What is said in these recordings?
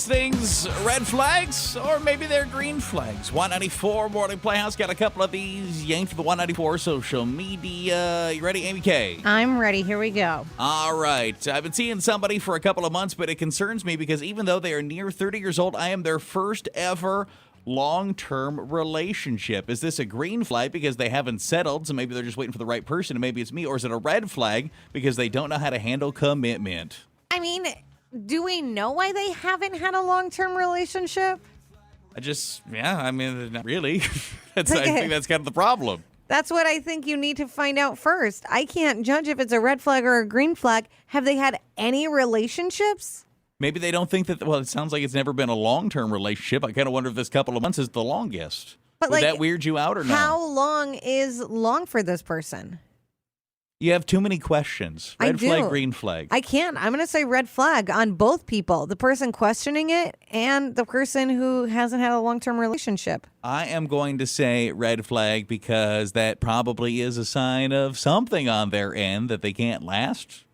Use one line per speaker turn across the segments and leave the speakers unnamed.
things red flags, or maybe they're green flags. 194 Morning Playhouse got a couple of these yanked for the 194 social media. You ready, Amy K?
I'm ready. Here we go.
All right. I've been seeing somebody for a couple of months, but it concerns me because even though they are near 30 years old, I am their first ever long-term relationship. Is this a green flag because they haven't settled, so maybe they're just waiting for the right person, and maybe it's me, or is it a red flag because they don't know how to handle commitment?
I mean, do we know why they haven't had a long-term relationship?
Not really. I think that's kind of the problem.
That's what I think you need to find out first. I can't judge if it's a red flag or a green flag. Have they had any relationships?
Maybe they don't think that, well, it sounds like it's never been a long-term relationship. I kind of wonder if this couple of months is the longest.
But
Would that weird you out or not?
How long is long for this person?
You have too many questions. Red flag, green flag.
I can't. I'm going to say red flag on both people. The person questioning it and the person who hasn't had a long-term relationship.
I am going to say red flag because that probably is a sign of something on their end that they can't last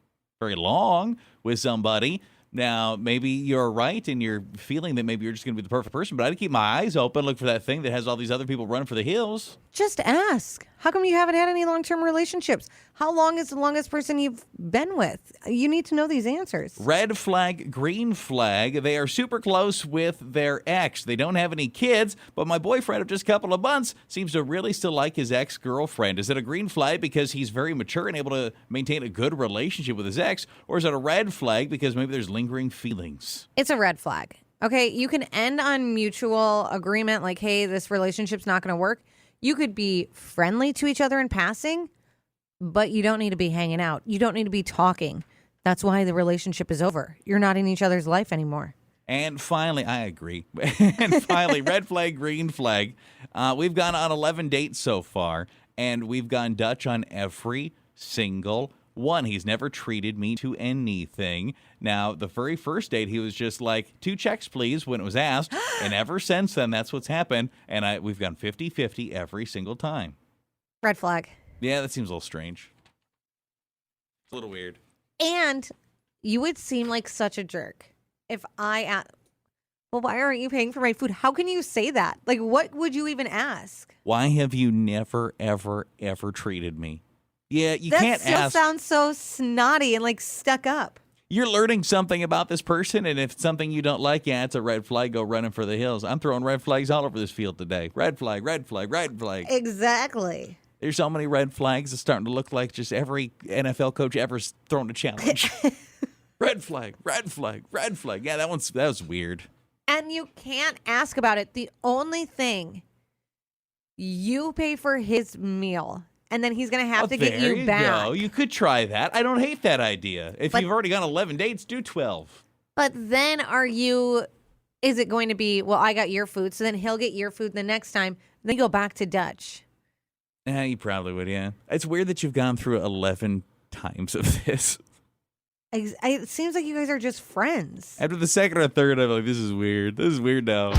very long with somebody. Now, maybe you're right and you're feeling that maybe you're just going to be the perfect person, but I'd keep my eyes open, look for that thing that has all these other people running for the hills.
Just ask. How come you haven't had any long-term relationships? How long is the longest person you've been with? You need to know these answers.
Red flag, green flag. They are super close with their ex. They don't have any kids, but my boyfriend of just a couple of months seems to really still like his ex-girlfriend. Is it a green flag because he's very mature and able to maintain a good relationship with his ex, or is it a red flag because maybe there's lingering feelings?
It's a red flag. Okay, you can end on mutual agreement like, hey, this relationship's not going to work. You could be friendly to each other in passing, but you don't need to be hanging out. You don't need to be talking. That's why the relationship is over. You're not in each other's life anymore.
And finally, I agree. And finally, red flag, green flag. We've gone on 11 dates so far, and we've gone Dutch on every single one. He's never treated me to anything. Now, the very first date, he was just like, 2 checks, please, when it was asked. And ever since then, that's what's happened. And we've gone 50-50 every single time.
Red flag.
Yeah, that seems a little strange. It's a little weird.
And you would seem like such a jerk if well, why aren't you paying for my food? How can you say that? Like, what would you even ask?
Why have you never, ever, ever treated me? Yeah, you can't ask.
That still sounds so snotty and like stuck up.
You're learning something about this person, and if it's something you don't like, yeah, it's a red flag. Go running for the hills. I'm throwing red flags all over this field today. Red flag, red flag, red flag.
Exactly.
There's so many red flags. It's starting to look like just every NFL coach ever's thrown a challenge. Red flag, red flag, red flag. Yeah, that was weird.
And you can't ask about it. The only thing, you pay for his meal. And then he's going to have to get you back.
Go. You could try that. I don't hate that idea. If you've already gone 11 dates, do 12.
But then is it going to be, well, I got your food, so then he'll get your food the next time, then go back to Dutch?
Yeah, you probably would, yeah. It's weird that you've gone through 11 times of this.
It seems like you guys are just friends.
After the second or third, I'm like, this is weird. This is weird now.